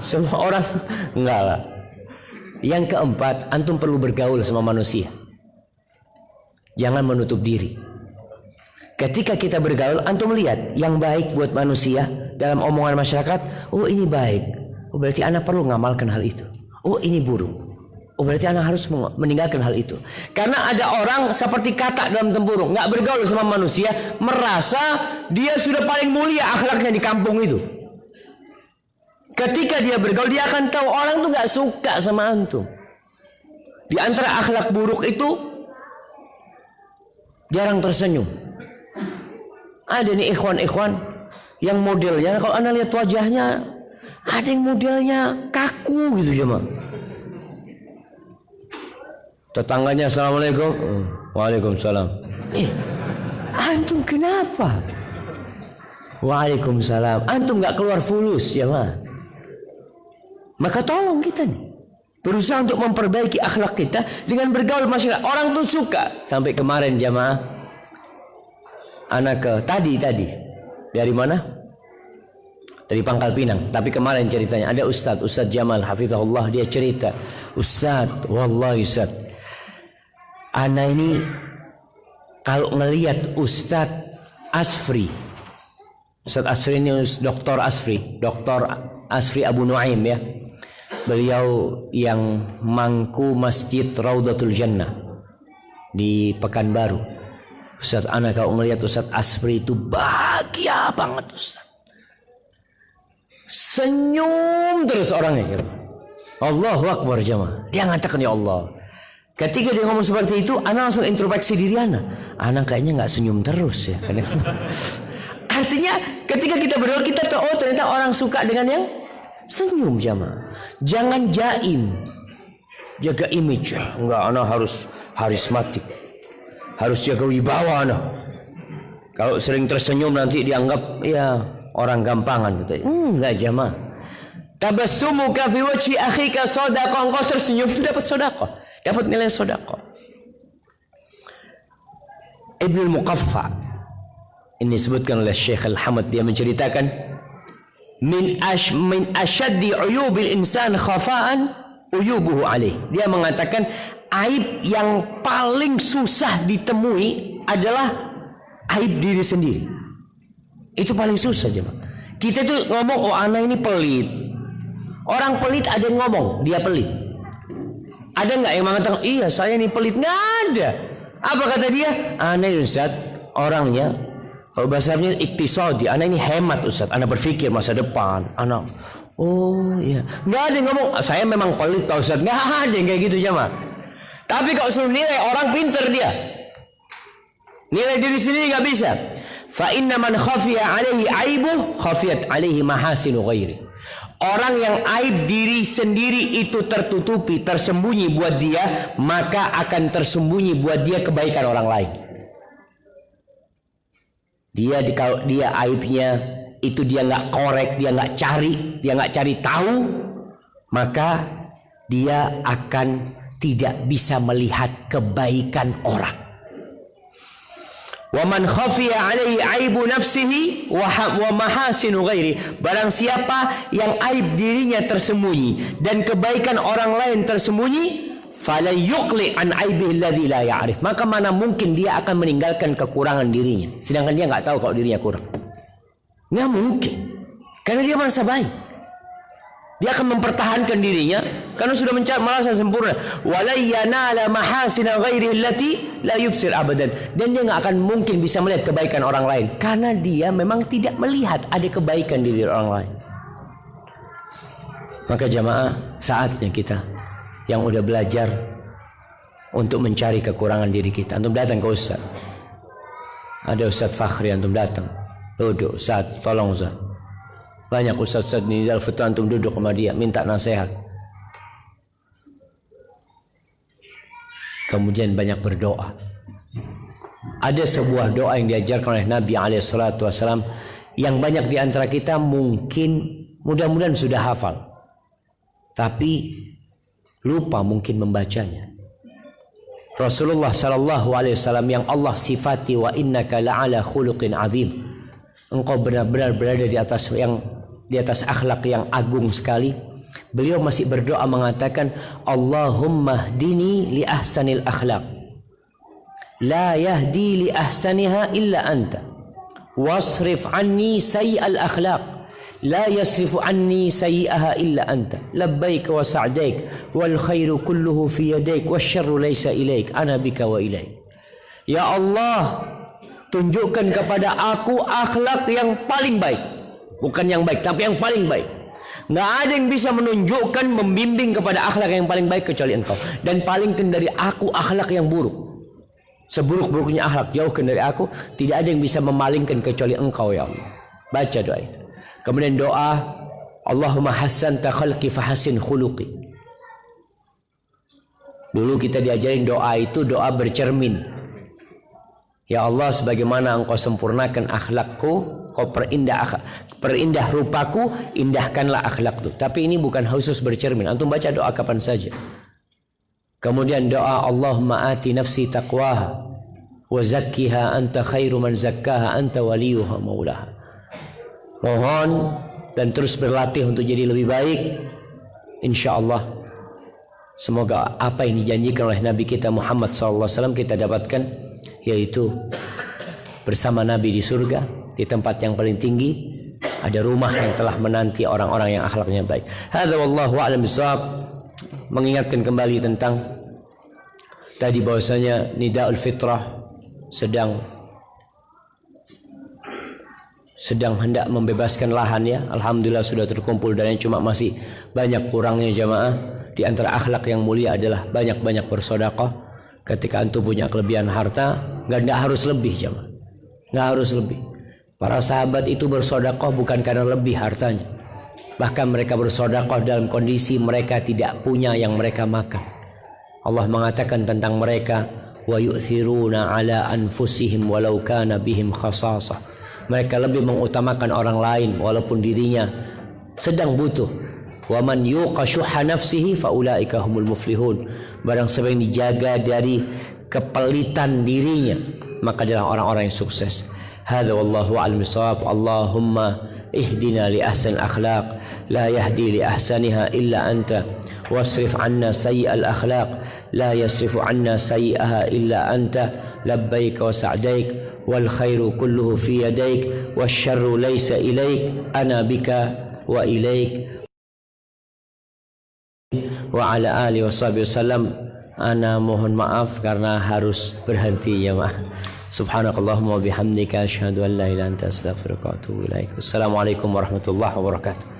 Semua orang enggak lah. Yang keempat, antum perlu bergaul sama manusia. Jangan menutup diri. Ketika kita bergaul, antum lihat yang baik buat manusia dalam omongan masyarakat. Oh, ini baik. Oh, berarti anak perlu ngamalkan hal itu. Oh, ini buruk. Oh, berarti anak harus meninggalkan hal itu. Karena ada orang seperti katak dalam tempurung, nggak bergaul sama manusia, merasa dia sudah paling mulia akhlaknya di kampung itu. Ketika dia bergaul, dia akan tahu orang tuh nggak suka sama antum. Di antara akhlak buruk itu jarang tersenyum. Ada nih ikhwan-ikhwan yang modelnya, kalau anda lihat wajahnya, ada yang modelnya kaku gitu cuma. Tetangganya assalamualaikum, waalaikumsalam. Antum kenapa? Waalaikumsalam. Antum nggak keluar fulus ya mah. Maka tolong kita nih berusaha untuk memperbaiki akhlak kita dengan bergaul masyarakat. Orang tuh suka. Sampai kemarin jamaah, anak ke tadi dari mana? Dari Pangkal Pinang. Tapi kemarin ceritanya ada Ustaz Jamal hafizahullah, dia cerita, Ustaz, wallahi Ustaz, anak ini kalau ngelihat Ustaz Asfri ini Dr. Asfri Abu Nuaim ya. Beliau yang mangku Masjid Raudatul Jannah di Pekanbaru. Ustaz, anak kalau ngelihat Ustaz Asfri itu bahagia banget Ustaz. Senyum terus orangnya. Allahu Akbar jemaah. Dia mengatakan ya Allah. Ketika dia ngomong seperti itu, anak langsung introspeksi diri anak. Anak kayaknya nggak senyum terus ya. Artinya ketika kita berdoa kita tahu oh ternyata orang suka dengan yang senyum jamaah. Jangan jaim. Jaga image. Enggak, anak harus harismatik. Harus jaga wibawa anak. Kalau sering tersenyum nanti dianggap ya orang gampangan gitu. Enggak jamaah. Tabassumuka fi wajhi akhika shadaqah. Engkau tersenyum itu dapat sedekah, dapat nilai sedekah. Ibnu Muqaffa ini disebutkan oleh Syekh Al-Hamad, dia menceritakan min asyaddi uyubil insan khafa'an uyubuhu alaih. Dia mengatakan aib yang paling susah ditemui adalah aib diri sendiri. Itu paling susah jemaah. Kita tuh ngomong, oh anak ini pelit. Orang pelit ada yang ngomong dia pelit. Ada nggak yang mengatakan iya saya ini pelit? Nggak ada. Apa kata dia? Anak ini Ustaz, orangnya kalau bahasanya iktisadi, anak ini hemat Ustaz. Anak berpikir masa depan. Anak, oh iya. Nggak ada yang ngomong saya memang pelit Pak Ustaz. Nggak ada yang kayak gitu jemaah. Tapi kalau suruh nilai orang pinter dia. Nilai diri sendiri nggak bisa. Fa inna man khafiya alaihi aibuh khafiyat alaihi mahasinu ghairi. Orang yang aib diri sendiri itu tertutupi, tersembunyi buat dia, maka akan tersembunyi buat dia kebaikan orang lain. Kalau dia aibnya itu dia nggak korek, dia nggak cari tahu, maka dia akan tidak bisa melihat kebaikan orang. Wa man khafiya alaihi aibu nafsihi wa mahasinu ghairi. Barang siapa yang aib dirinya tersembunyi dan kebaikan orang lain tersembunyi, fala yuqli an aibihi alladhi la ya'rif. Maka mana mungkin dia akan meninggalkan kekurangan dirinya, sedangkan dia enggak tahu kalau dirinya kurang. Enggak mungkin. Karena dia merasa baik. Dia akan mempertahankan dirinya karena sudah merasa sempurna. Walayyana la mahasina ghairi allati la yubsir abadan. Dan dia enggak akan mungkin bisa melihat kebaikan orang lain karena dia memang tidak melihat ada kebaikan di diri orang lain. Maka jamaah, saatnya kita yang udah belajar untuk mencari kekurangan diri kita. Antum datang ke Ustaz. Ada Ustaz Fakhri, antum datang. Duduk, Ustaz, tolong Ustaz. Banyak ustaz-ustaz di Darul Fitnah, antum duduk sama dia minta nasihat. Kemudian banyak berdoa. Ada sebuah doa yang diajarkan oleh Nabi SAW yang banyak di antara kita mungkin mudah-mudahan sudah hafal, tapi lupa mungkin membacanya. Rasulullah SAW yang Allah sifati wa innaka la'ala khuluqin azim. Engkau benar-benar berada di atas akhlak yang agung sekali. Beliau masih berdoa mengatakan, Allahumma hdini li ahsanil akhlaq, la yahdi li ahsaniha illa anta, wasrif anni sayyi'al akhlaq, la yasrifu anni sayyi'aha illa anta, labbaik wa sa'daik, wal khairu kulluhu fi yadaik, wasyarru laysa ilaik, ana bika wa ilaik. Ya Allah, tunjukkan kepada aku akhlak yang paling baik. Bukan yang baik, tapi yang paling baik. Nggak ada yang bisa menunjukkan, membimbing kepada akhlak yang paling baik kecuali engkau. Dan palingkan dari aku akhlak yang buruk. Seburuk-buruknya akhlak, jauhkan dari aku. Tidak ada yang bisa memalingkan kecuali engkau ya Allah. Baca doa itu. Kemudian doa, Allahumma hassanta khalqi fahassin khuluqi. Dulu kita diajarin doa itu doa bercermin. Ya Allah, sebagaimana engkau sempurnakan akhlakku, kau perindah rupaku, indahkanlah akhlakku. Tapi ini bukan khusus bercermin. Antum baca doa kapan saja. Kemudian doa, Allahumma ati nafsi taqwaha wa zakkiha anta khairu man zakkaha anta waliyuha maulaha. Mohon dan terus berlatih untuk jadi lebih baik. InsyaAllah semoga apa yang dijanjikan oleh Nabi kita Muhammad SAW kita dapatkan, yaitu bersama Nabi di surga, di tempat yang paling tinggi, ada rumah yang telah menanti orang-orang yang akhlaknya baik. Hadza wallahu a'lam bishawab. Mengingatkan kembali tentang tadi bahwasanya Nidaul Fitrah sedang hendak membebaskan lahan ya. Alhamdulillah sudah terkumpul dan cuma masih banyak kurangnya jamaah. Di antara akhlak yang mulia adalah banyak-banyak bersedekah. Ketika antum punya kelebihan harta, nggak harus lebih jemaah, nggak harus lebih. Para sahabat itu bersedekah bukan karena lebih hartanya, bahkan mereka bersedekah dalam kondisi mereka tidak punya yang mereka makan. Allah mengatakan tentang mereka, wa yu'thiruna ala anfusihim walau kana bihim khasasah. Mereka lebih mengutamakan orang lain walaupun dirinya sedang butuh. Wa man yuqa syuhha nafsihi faulaika humul muflihun. Barang siapa yang dijaga dari kepelitan dirinya, maka adalah orang-orang yang sukses. Hadza wallahu a'lam bissawab. Allahumma ihdina li ahsanil akhlaq la yahdi li ahsaniha illa anta wasrif 'anna sayyi'al akhlaq la yasrifu 'anna sayyi'aha illa anta labbaik wa sa'daik wal khairu kulluhu fi yadaik wasyarru laysa ilaik ana bika wa ilaik wa ala alihi washabihi wasallam. Ana mohon maaf karena harus berhenti ya ma. Subhanakallahumma wa bihamdika asyhadu an la ilaha illa anta astaghfiruka wa atubu ilaik. Assalamualaikum warahmatullahi wabarakatuh.